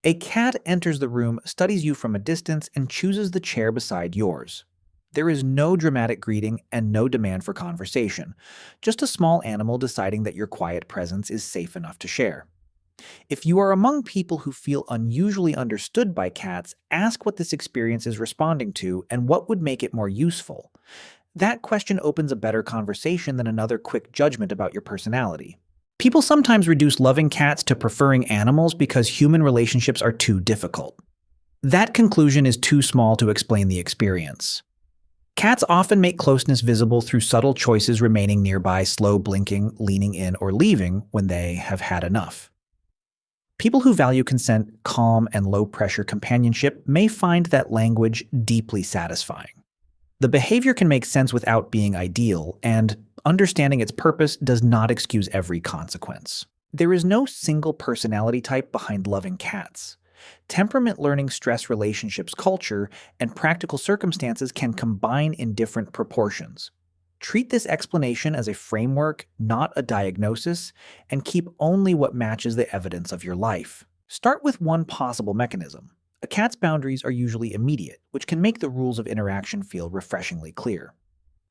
A cat enters the room, studies you from a distance, and chooses the chair beside yours. There is no dramatic greeting and no demand for conversation, just a small animal deciding that your quiet presence is safe enough to share. If you are among people who feel unusually understood by cats, ask what this experience is responding to and what would make it more useful. That question opens a better conversation than another quick judgment about your personality. People sometimes reduce loving cats to preferring animals because human relationships are too difficult. That conclusion is too small to explain the experience. Cats often make closeness visible through subtle choices, remaining nearby, slow blinking, leaning in, or leaving when they have had enough. People who value consent, calm, and low-pressure companionship may find that language deeply satisfying. The behavior can make sense without being ideal, and understanding its purpose does not excuse every consequence. There is no single personality type behind loving cats. Temperament, learning, stress, relationships, culture, and practical circumstances can combine in different proportions. Treat this explanation as a framework, not a diagnosis, and keep only what matches the evidence of your life. Start with one possible mechanism. A cat's boundaries are usually immediate, which can make the rules of interaction feel refreshingly clear.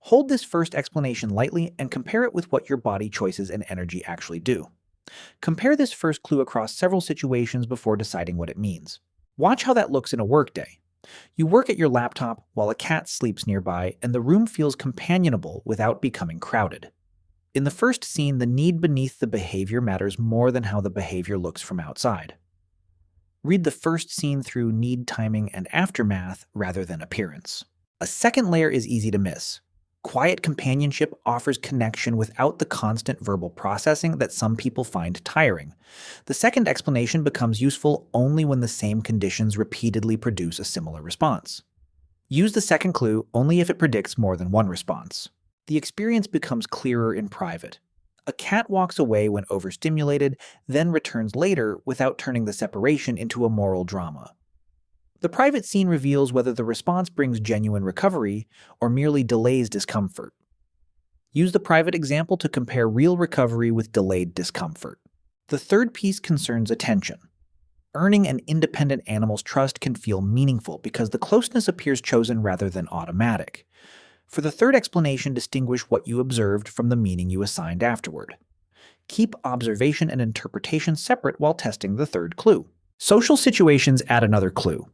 Hold this first explanation lightly and compare it with what your body choices and energy actually do. Compare this first clue across several situations before deciding what it means. Watch how that looks in a workday. You work at your laptop while a cat sleeps nearby, and the room feels companionable without becoming crowded. In the first scene, the need beneath the behavior matters more than how the behavior looks from outside. Read the first scene through need, timing, and aftermath rather than appearance. A second layer is easy to miss. Quiet companionship offers connection without the constant verbal processing that some people find tiring. The second explanation becomes useful only when the same conditions repeatedly produce a similar response. Use the second clue only if it predicts more than one response. The experience becomes clearer in private. A cat walks away when overstimulated, then returns later without turning the separation into a moral drama. The private scene reveals whether the response brings genuine recovery or merely delays discomfort. Use the private example to compare real recovery with delayed discomfort. The third piece concerns attention. Earning an independent animal's trust can feel meaningful because the closeness appears chosen rather than automatic. For the third explanation, distinguish what you observed from the meaning you assigned afterward. Keep observation and interpretation separate while testing the third clue. Social situations add another clue.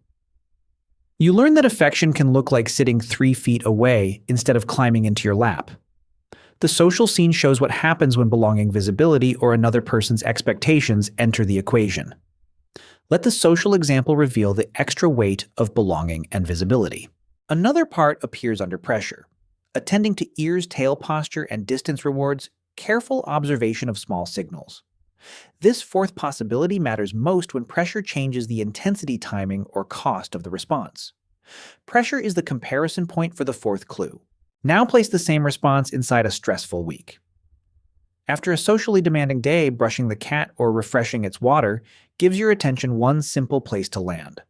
You learn that affection can look like sitting 3 feet away instead of climbing into your lap. The social scene shows what happens when belonging, visibility, or another person's expectations enter the equation. Let the social example reveal the extra weight of belonging and visibility. Another part appears under pressure. Attending to ears, tail posture, and distance rewards careful observation of small signals. This fourth possibility matters most when pressure changes the intensity, timing, or cost of the response. Pressure is the comparison point for the fourth clue. Now place the same response inside a stressful week. After a socially demanding day, brushing the cat or refreshing its water gives your attention one simple place to land.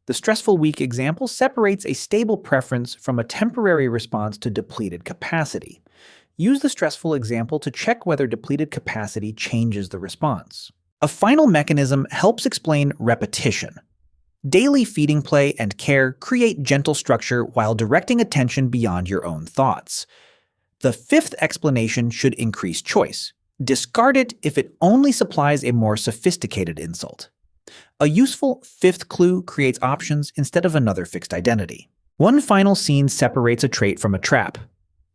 The stressful week example separates a stable preference from a temporary response to depleted capacity. Use the stressful example to check whether depleted capacity changes the response. A final mechanism helps explain repetition. Daily feeding, play, and care create gentle structure while directing attention beyond your own thoughts. The fifth explanation should increase choice. Discard it if it only supplies a more sophisticated insult. A useful fifth clue creates options instead of another fixed identity. One final scene separates a trait from a trap.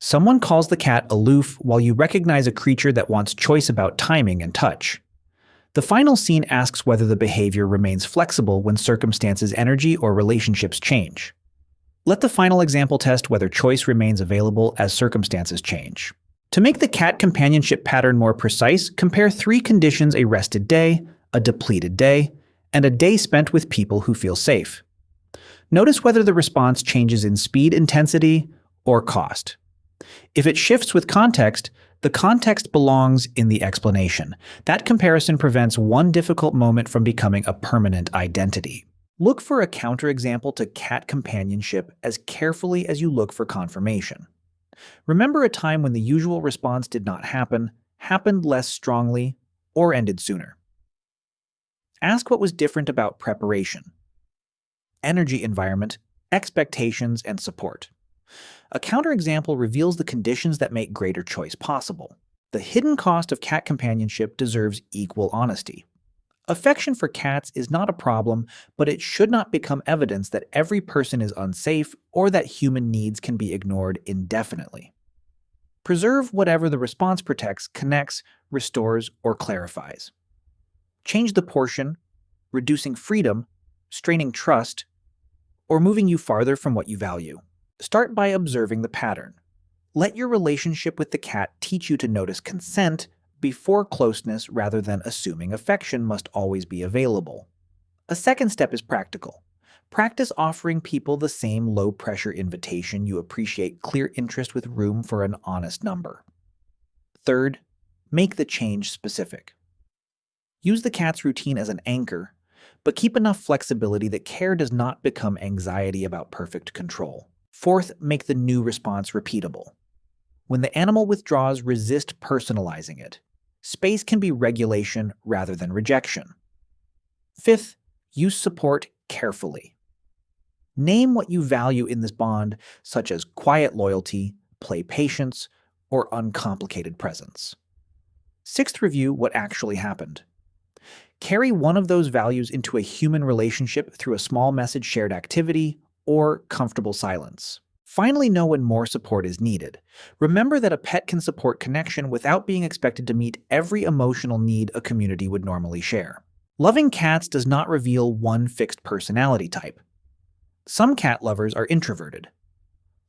Someone calls the cat aloof while you recognize a creature that wants choice about timing and touch. The final scene asks whether the behavior remains flexible when circumstances, energy, or relationships change. Let the final example test whether choice remains available as circumstances change. To make the cat companionship pattern more precise, compare 3 conditions: a rested day, a depleted day, and a day spent with people who feel safe. Notice whether the response changes in speed, intensity, or cost. If it shifts with context, the context belongs in the explanation. That comparison prevents one difficult moment from becoming a permanent identity. Look for a counterexample to cat companionship as carefully as you look for confirmation. Remember a time when the usual response did not happen, happened less strongly, or ended sooner. Ask what was different about preparation, energy environment, expectations, and support. A counterexample reveals the conditions that make greater choice possible. The hidden cost of cat companionship deserves equal honesty. Affection for cats is not a problem, but it should not become evidence that every person is unsafe or that human needs can be ignored indefinitely. Preserve whatever the response protects, connects, restores, or clarifies. Change the portion, reducing freedom, straining trust, or moving you farther from what you value. Start by observing the pattern. Let your relationship with the cat teach you to notice consent before closeness rather than assuming affection must always be available. A second step is practical. Practice offering people the same low-pressure invitation you appreciate clear interest with room for an honest number. Third, make the change specific. Use the cat's routine as an anchor, but keep enough flexibility that care does not become anxiety about perfect control. Fourth, make the new response repeatable. When the animal withdraws, resist personalizing it. Space can be regulation rather than rejection. Fifth, use support carefully. Name what you value in this bond, such as quiet loyalty, play patience, or uncomplicated presence. Sixth, review what actually happened. Carry one of those values into a human relationship through a small message shared activity or comfortable silence. Finally, know when more support is needed. Remember that a pet can support connection without being expected to meet every emotional need a community would normally share. Loving cats does not reveal one fixed personality type. Some cat lovers are introverted.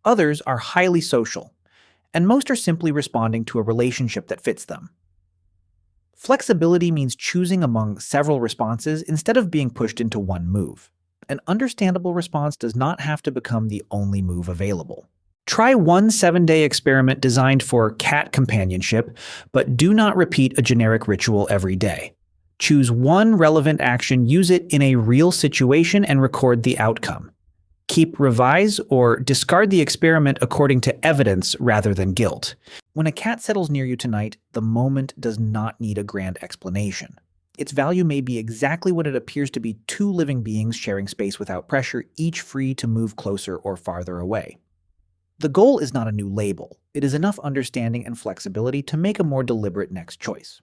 Others are highly social, and most are simply responding to a relationship that fits them. Flexibility means choosing among several responses instead of being pushed into one move. An understandable response does not have to become the only move available. Try one 7-day experiment designed for cat companionship, but do not repeat a generic ritual every day. Choose one relevant action, use it in a real situation, and record the outcome. Keep, revise, or discard the experiment according to evidence rather than guilt. When a cat settles near you tonight, the moment does not need a grand explanation. Its value may be exactly what it appears to be: two living beings sharing space without pressure, each free to move closer or farther away. The goal is not a new label. It is enough understanding and flexibility to make a more deliberate next choice.